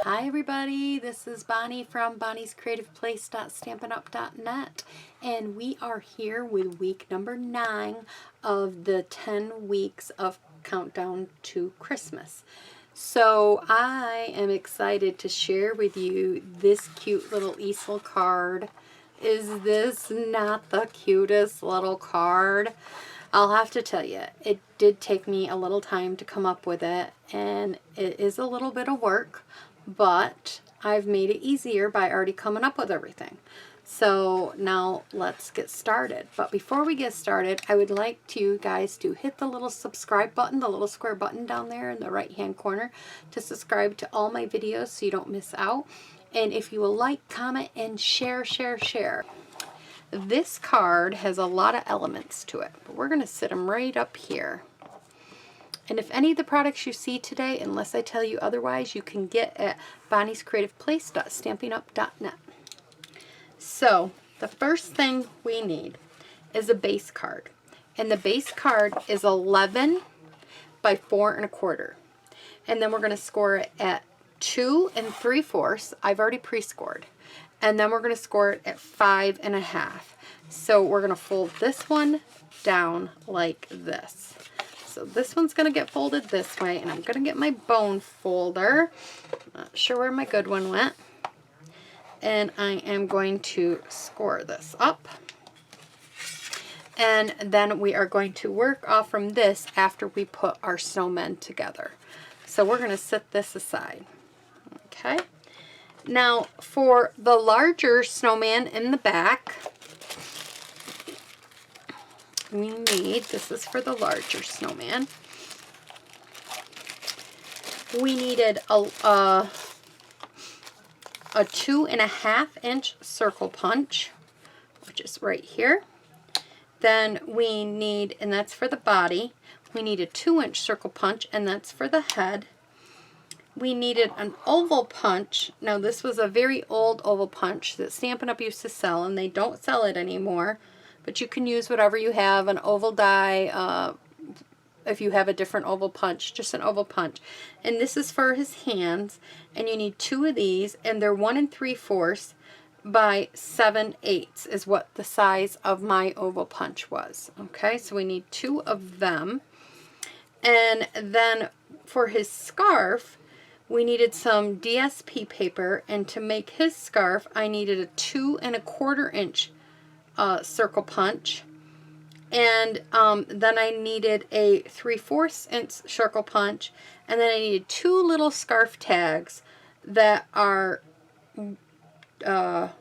Hi everybody, this is Bonnie from bonniescreativeplace.stampinup.net, and we are here with week number 9 of the 10 weeks of countdown to Christmas. So I am excited to share with you this cute little easel card. Is this not the cutest little card? I'll have to tell you, it did take me a little time to come up with it, and it is a little bit of work, but I've made it easier by already coming up with everything. So now let's get started. But before we get started, I would like you guys to hit the little subscribe button, the little square button down there in the right hand corner, to subscribe to all my videos so you don't miss out. And if you will like, comment, and share. This card has a lot of elements to it, but we're going to sit them right up here. And if any of the products you see today, unless I tell you otherwise, you can get at bonniescreativeplace.stampinup.net. So the first thing we need is a base card. And the base card is 11 by 4 1/4. And then we're going to score it at 2 3/4. I've already pre-scored. And then we're going to score it at 5 1/2. So we're going to fold this one down like this. So this one's going to get folded this way, and I'm going to get my bone folder. Not sure where my good one went. And I am going to score this up. And then we are going to work off from this after we put our snowmen together. So we're going to set this aside. Okay. Now for the larger snowman in the back, we need, this is for the larger snowman, we needed a 2 1/2 inch circle punch, which is right here. Then we need, and that's for the body, we need a 2-inch circle punch, and that's for the head. We needed an oval punch. Now this was a very old oval punch that Stampin' Up! Used to sell, and they don't sell it anymore. But you can use whatever you have, an oval die, if you have a different oval punch, just an oval punch. And this is for his hands, and you need 2 of these, and they're 1 3/4 by 7/8 is what the size of my oval punch was. Okay, so we need 2 of them. And then for his scarf, we needed some DSP paper, and to make his scarf, I needed a 2 1/4 inch circle punch, and then I needed a 3/4 inch circle punch, and then I needed 2 little scarf tags that are 1/2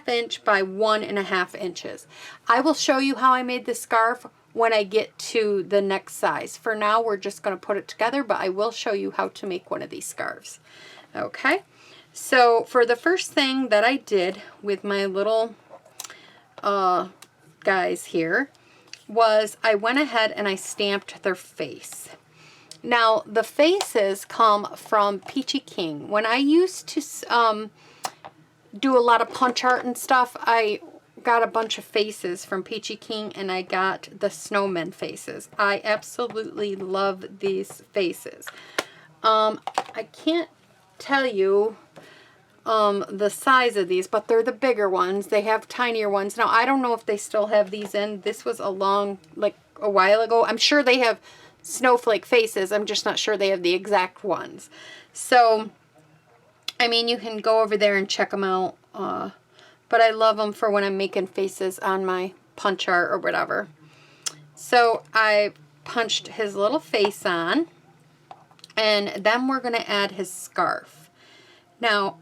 inch by 1 1/2 inches. I will show you how I made this scarf when I get to the next size. For now, we're just going to put it together, but I will show you how to make one of these scarves. Okay, so for the first thing that I did with my little guys here was I went ahead and I stamped their face. Now the faces come from Peachy King. When I used to do a lot of punch art and stuff, I got a bunch of faces from Peachy King, and I got the snowmen faces. I absolutely love these faces. I can't tell you the size of these, but they're the bigger ones. They have tinier ones. Now, I don't know if they still have these in. This was a while ago. I'm sure they have snowflake faces. I'm just not sure they have the exact ones. So, I mean, you can go over there and check them out. But I love them for when I'm making faces on my punch art or whatever. So, I punched his little face on. And then we're going to add his scarf. Now,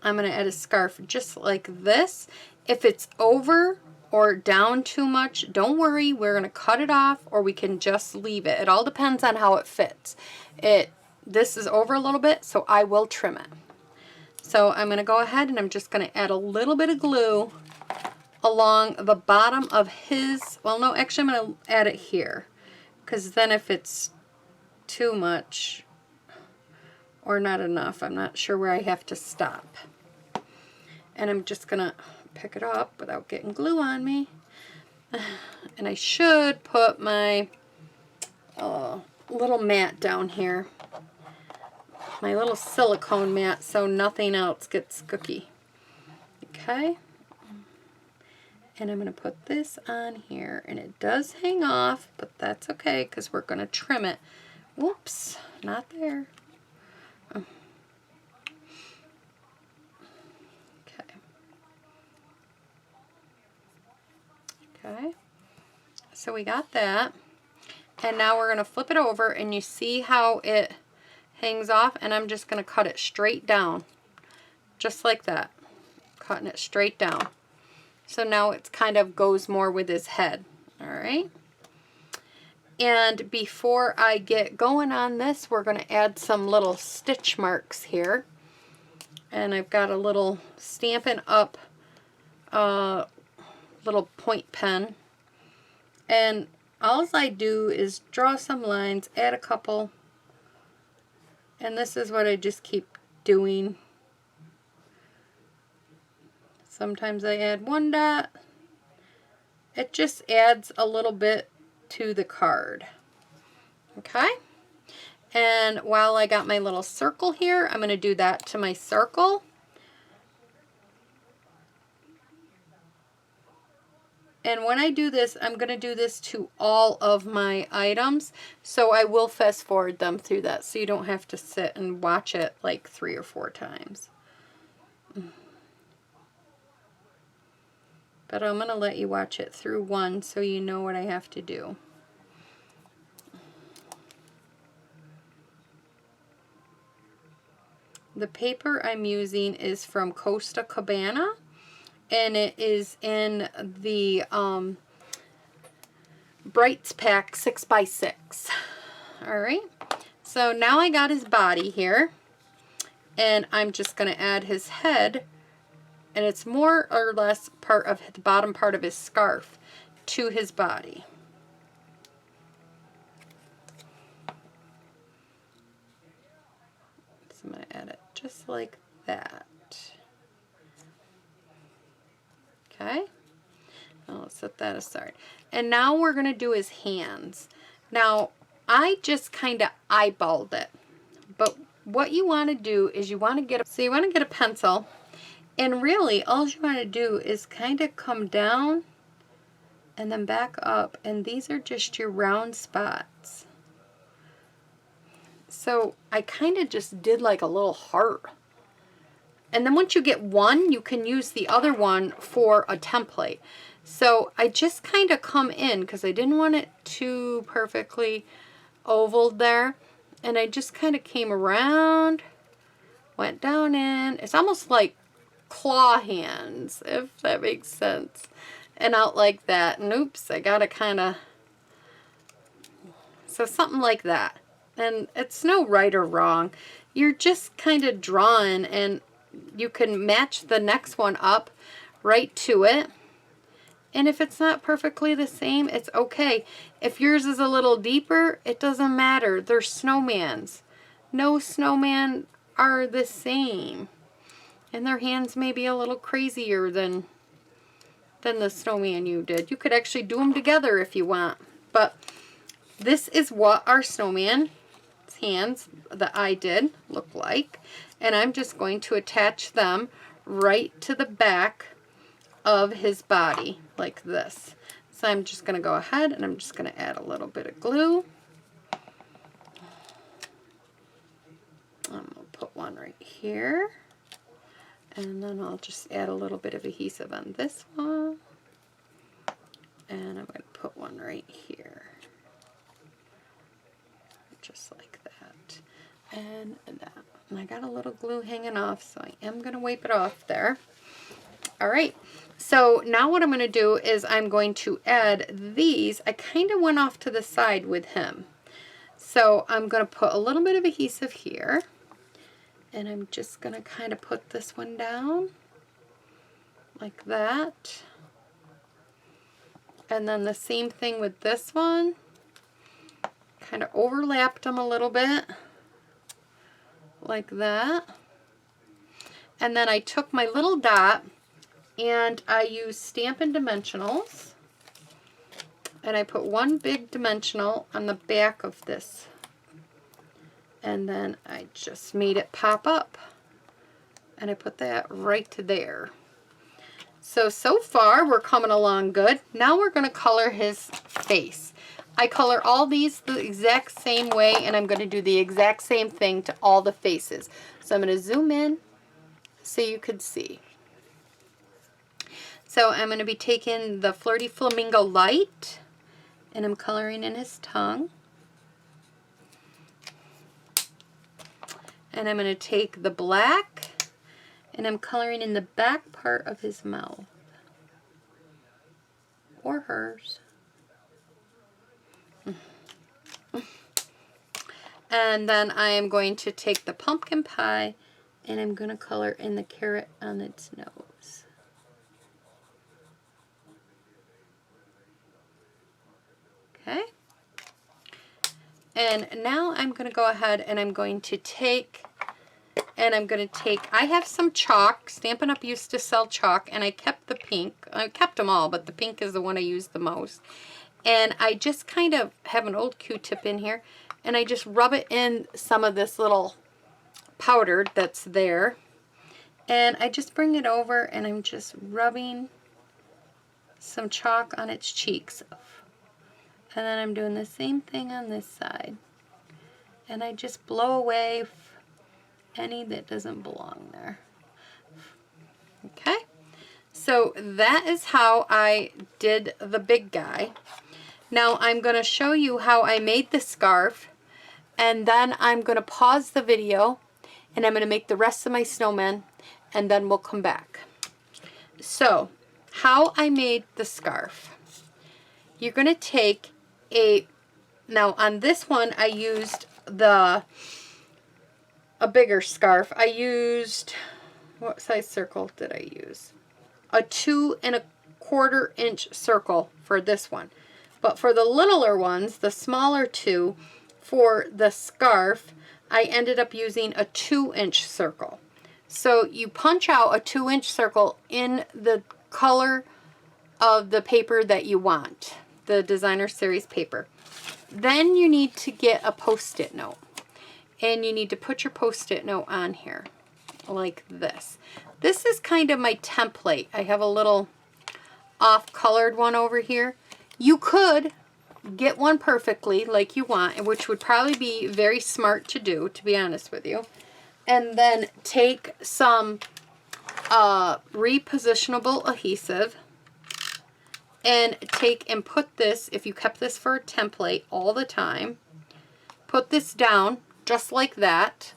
I'm going to add a scarf just like this. If it's over or down too much, don't worry. We're going to cut it off, or we can just leave it. It all depends on how it fits. This is over a little bit, so I will trim it. So I'm going to go ahead and I'm just going to add a little bit of glue along the bottom of his, well, no, actually I'm going to add it here, because then if it's too much or not enough, I'm not sure where I have to stop. And I'm just going to pick it up without getting glue on me. And I should put my little mat down here. my little silicone mat so nothing else gets cookie. Okay. And I'm going to put this on here, and it does hang off, but that's okay because we're going to trim it. Whoops, not there. Okay. Okay. So we got that. And now we're going to flip it over, and you see how it hangs off, and I'm just going to cut it straight down. Just like that. Cutting it straight down. So now it kind of goes more with his head. Alright. And before I get going on this, we're going to add some little stitch marks here. And I've got a little Stampin' Up! Little point pen. And all I do is draw some lines, add a couple. And this is what I just keep doing. Sometimes I add one dot. It just adds a little bit to the card. Okay? And while I got my little circle here, I'm going to do that to my circle. And when I do this, I'm going to do this to all of my items. So I will fast forward them through that so you don't have to sit and watch it like 3 or 4 times. But I'm going to let you watch it through one so you know what I have to do. The paper I'm using is from Costa Cabana, and it is in the Brights Pack 6x6. Alright, so now I got his body here, and I'm just going to add his head, and it's more or less part of the bottom part of his scarf to his body. So I'm going to add it just like that. Okay, now let's set that aside. And now we're going to do his hands. Now, I just kind of eyeballed it. But what you want to do is you want to get a pencil. And really, all you want to do is kind of come down and then back up. And these are just your round spots. So I kind of just did like a little heart. And then once you get one, you can use the other one for a template. So I just kind of come in because I didn't want it too perfectly ovaled there. And I just kind of came around, went down in. It's almost like claw hands, if that makes sense. And out like that. And oops, I got to kind of... So something like that. And it's no right or wrong. You're just kind of drawing, and you can match the next one up right to it. And if it's not perfectly the same, it's okay. If yours is a little deeper, it doesn't matter. They're snowmans. No snowman are the same. And their hands may be a little crazier than the snowman you did. You could actually do them together if you want. But this is what our snowman's hands that I did look like. And I'm just going to attach them right to the back of his body like this. So I'm just going to go ahead and I'm just going to add a little bit of glue. I'm going to put one right here. And then I'll just add a little bit of adhesive on this one. And I'm going to put one right here. Just like that. And that. And I got a little glue hanging off, so I am going to wipe it off there. Alright, so now what I'm going to do is I'm going to add these. I kind of went off to the side with him. So I'm going to put a little bit of adhesive here. And I'm just going to kind of put this one down like that. And then the same thing with this one. Kind of overlapped them a little bit like that. And then I took my little dot and I used Stampin' Dimensionals, and I put one big dimensional on the back of this And then I just made it pop up. And I put that right there. So far we're coming along good. Now we're going to color his face. I color all these the exact same way, and I'm going to do the exact same thing to all the faces. So I'm going to zoom in so you could see. So I'm going to be taking the Flirty Flamingo Light, and I'm coloring in his tongue. And I'm going to take the black, and I'm coloring in the back part of his mouth. Or hers. And then I am going to take the pumpkin pie, and I'm going to color in the carrot on its nose. Okay. And now I'm going to go ahead and I'm going to take, I have some chalk. Stampin' Up! Used to sell chalk, and I kept the pink. I kept them all, but the pink is the one I use the most. And I just kind of have an old Q-tip in here, and I just rub it in some of this little powder that's there. And I just bring it over, and I'm just rubbing some chalk on its cheeks. And then I'm doing the same thing on this side. And I just blow away any that doesn't belong there. Okay, so that is how I did the big guy. Now I'm going to show you how I made the scarf, and then I'm going to pause the video, and I'm going to make the rest of my snowmen, and then we'll come back. So, how I made the scarf. You're going to take now on this one I used a bigger scarf. I used, what size circle did I use? A 2 1/4 inch circle for this one. But for the littler ones, the smaller two, for the scarf, I ended up using a 2-inch circle. So you punch out a 2-inch circle in the color of the paper that you want, the Designer Series paper. Then you need to get a Post-it note. And you need to put your Post-it note on here, like this. This is kind of my template. I have a little off-colored one over here. You could get one perfectly like you want, which would probably be very smart to do, to be honest with you. And then take some repositionable adhesive and take and put this, if you kept this for a template all the time, put this down just like that.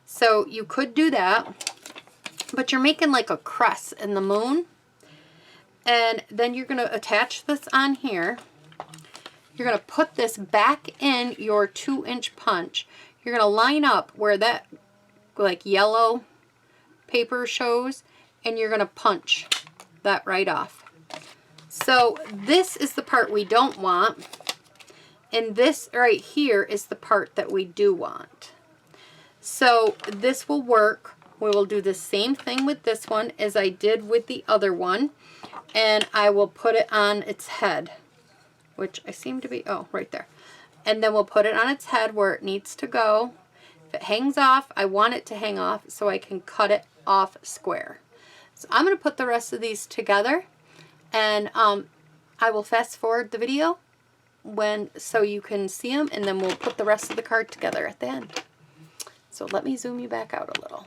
So you could do that, but you're making like a crest in the moon. And then you're going to attach this on here. You're going to put this back in your 2-inch punch. You're going to line up where that like yellow paper shows, and you're going to punch that right off. So this is the part we don't want, and this right here is the part that we do want. So this will work. We will do the same thing with this one as I did with the other one, and I will put it on its head, which I seem to be, oh, right there. And then we'll put it on its head where it needs to go. If it hangs off, I want it to hang off so I can cut it off square. So I'm going to put the rest of these together, and I will fast forward the video so you can see them, and then we'll put the rest of the card together at the end. So let me zoom you back out a little.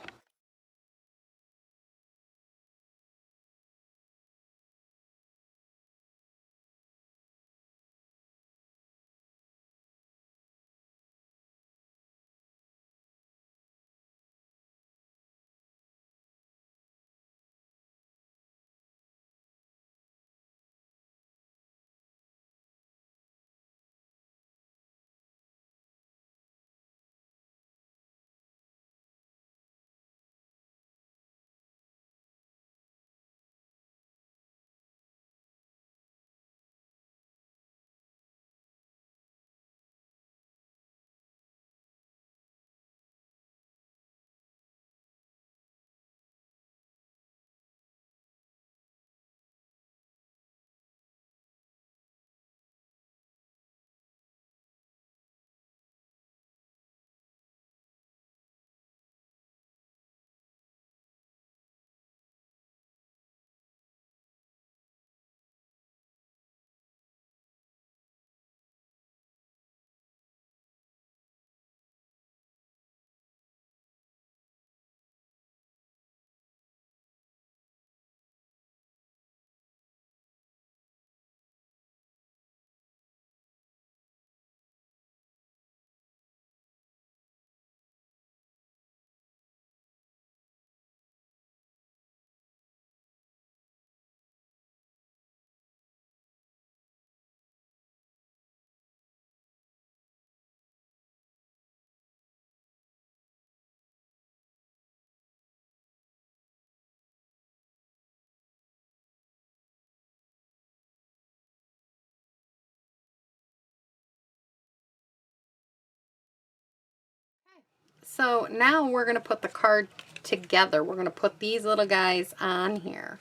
So now we're going to put the card together. We're going to put these little guys on here.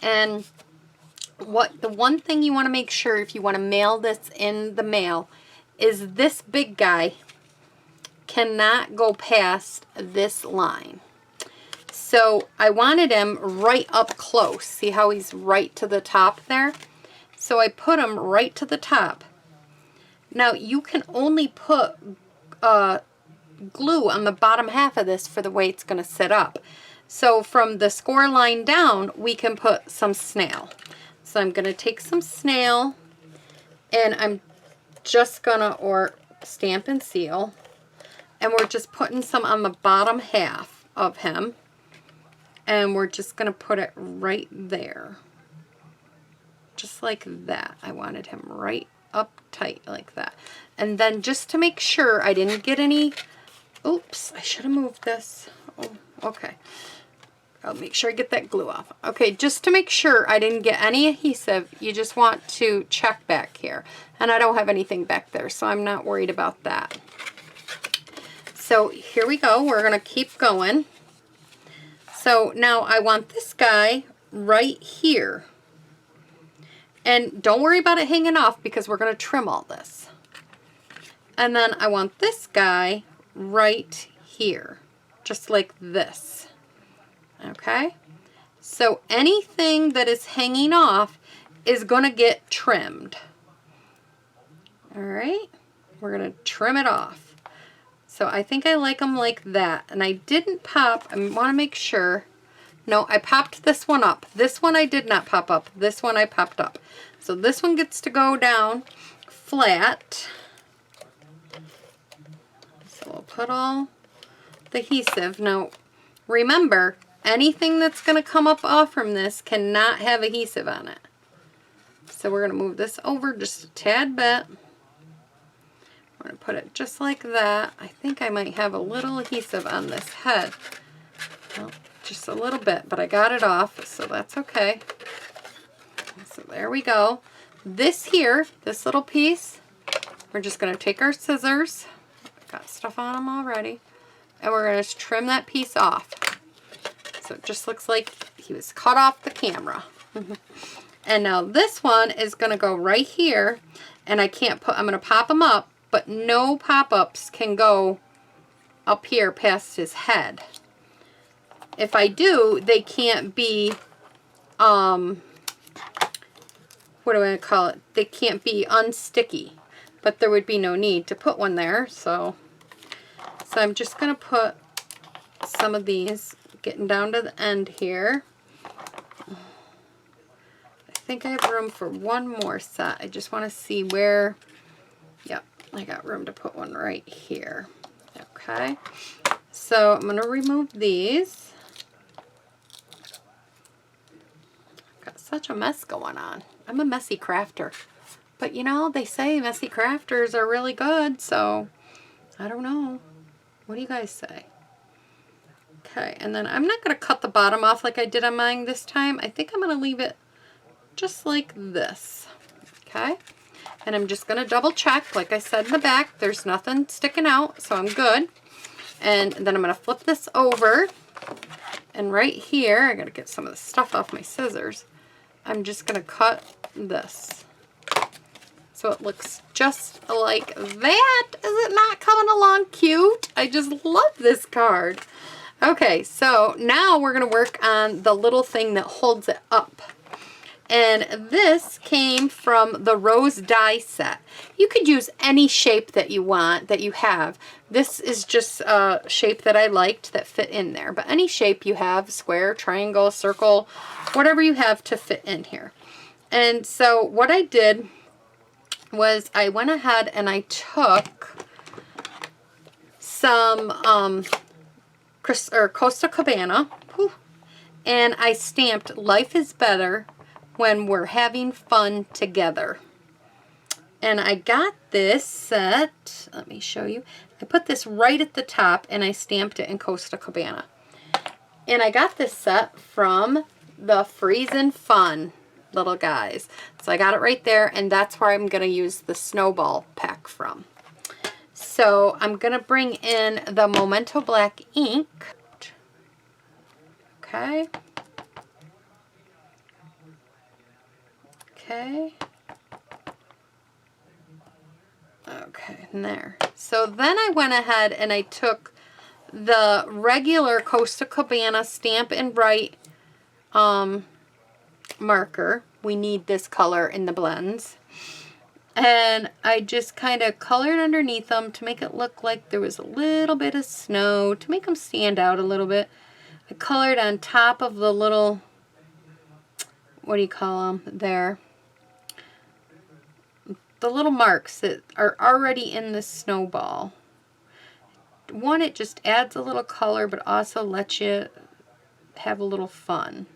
And the one thing you want to make sure if you want to mail this in the mail is this big guy cannot go past this line. So I wanted him right up close. See how he's right to the top there? So I put him right to the top. Now you can only put glue on the bottom half of this for the way it's going to sit up. So from the score line down, we can put some snail. So I'm going to take some snail, and I'm just going to, or Stamp and Seal, and we're just putting some on the bottom half of him, and we're just going to put it right there. Just like that. I wanted him right up tight like that. And then just to make sure I didn't get any, oops, I should have moved this. Oh, okay. I'll make sure I get that glue off. Okay, just to make sure I didn't get any adhesive, you just want to check back here. And I don't have anything back there, so I'm not worried about that. So here we go. We're going to keep going. So now I want this guy right here. And don't worry about it hanging off because we're going to trim all this. And then I want this guy right here, just like this. Okay? So anything that is hanging off is going to get trimmed. All right? We're going to trim it off. So I think I like them like that. And I didn't pop, I want to make sure. No, I popped this one up. This one I did not pop up. This one I popped up. So this one gets to go down flat. So we'll put all the adhesive. Now, remember, anything that's going to come up off from this cannot have adhesive on it. So we're going to move this over just a tad bit. I'm going to put it just like that. I think I might have a little adhesive on this head. Well, just a little bit, but I got it off, so that's okay. So there we go. This here, this little piece, we're just going to take our scissors. Got stuff on them already. And we're going to trim that piece off. So it just looks like he was cut off the camera. And now this one is going to go right here. And I can't put, I'm going to pop him up, but no pop-ups can go up here past his head. If I do, they can't be, what do I call it? They can't be unsticky. But there would be no need to put one there. So I'm just going to put some of these, getting down to the end here. I think I have room for one more set. I just want to see where, yep, I got room to put one right here. Okay, so I'm going to remove these. I've got such a mess going on. I'm a messy crafter. But you know, they say messy crafters are really good, so I don't know. What do you guys say? Okay, and then I'm not going to cut the bottom off like I did on mine this time. I think I'm going to leave it just like this. Okay, and I'm just going to double check. Like I said in the back, there's nothing sticking out, so I'm good. And then I'm going to flip this over. And right here, I got to get some of the stuff off my scissors. I'm just going to cut this. So it looks just like that. Is it not coming along cute? I just love this card. Okay, so now we're going to work on the little thing that holds it up. And this came from the Rose die set. You could use any shape that you want, that you have. This is just a shape that I liked that fit in there. But any shape you have, square, triangle, circle, whatever you have to fit in here. And so what I did was I went ahead and I took some Costa Cabana, and I stamped "Life is Better When We're Having Fun Together." And I got this set, let me show you. I put this right at the top and I stamped it in Costa Cabana. And I got this set from the Freezin' Fun little guys. So I got it right there, and that's where I'm going to use the snowball pack from. So I'm going to bring in the Memento Black ink. Okay. Okay. Okay, and there. So then I went ahead and I took the regular Costa Cabana Stampin' Write marker. We need this color in the blends. And I just kind of colored underneath them to make it look like there was a little bit of snow, to make them stand out a little bit. I colored on top of the little, what do you call them there? The little marks that are already in the snowball. One, it just adds a little color, but also lets you have a little fun.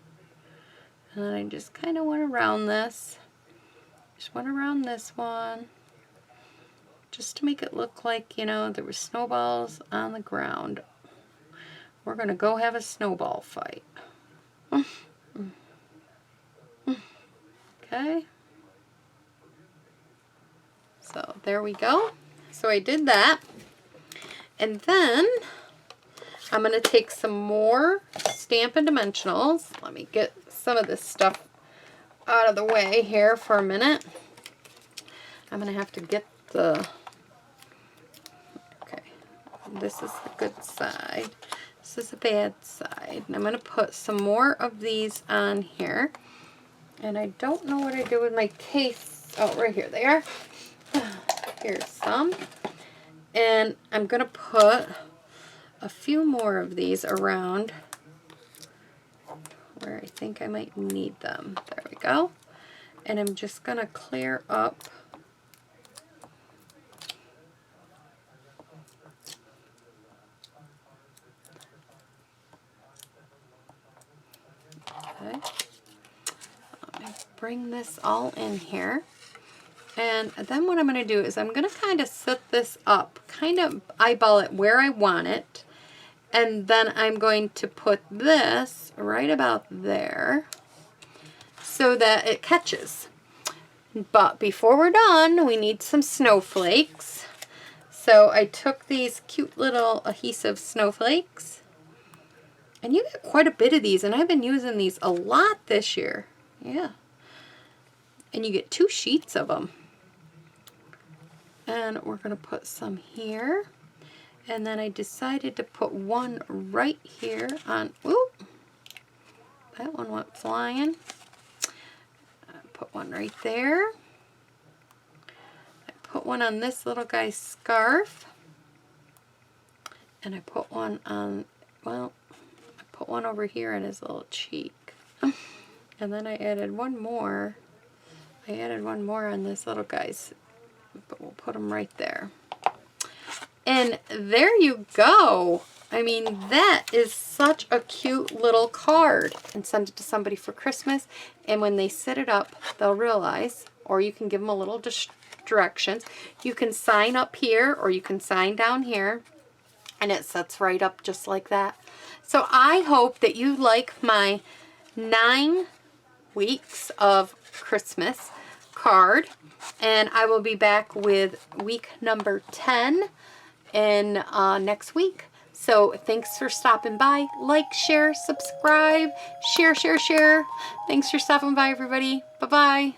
And then I just kind of went around this. Just went around this one. Just to make it look like, you know, there were snowballs on the ground. We're going to go have a snowball fight. Okay. So there we go. So I did that. And then I'm going to take some more Stampin' Dimensionals. Let me get some of this stuff out of the way here for a minute. I'm going to have to get the, okay, this is the good side. This is the bad side. And I'm going to put some more of these on here. And I don't know what I do with my case. Oh, right here they are. Here's some. And I'm going to put a few more of these around where I think I might need them. There we go. And I'm just going to clear up okay. Let me bring this all in here. And then what I'm going to do is I'm going to kind of set this up, kind of eyeball it where I want it. And then I'm going to put this right about there so that it catches. But before we're done, we need some snowflakes. So I took these cute little adhesive snowflakes. And you get quite a bit of these, and I've been using these a lot this year. Yeah. And you get 2 sheets of them. And we're going to put some here. And then I decided to put one right here on, oop, that one went flying. I put one right there. I put one on this little guy's scarf. And I put one on, well, I put one over here on his little cheek. And then I added one more. I added one more on this little guy's, but we'll put them right there. And there you go. I mean, that is such a cute little card. And send it to somebody for Christmas. And when they set it up, they'll realize, or you can give them a little directions. You can sign up here, or you can sign down here. And it sets right up just like that. So I hope that you like my 9 weeks of Christmas card. And I will be back with week number 10 in next week. So thanks for stopping by. Like, share, subscribe, share. Thanks for stopping by, everybody. Bye-bye.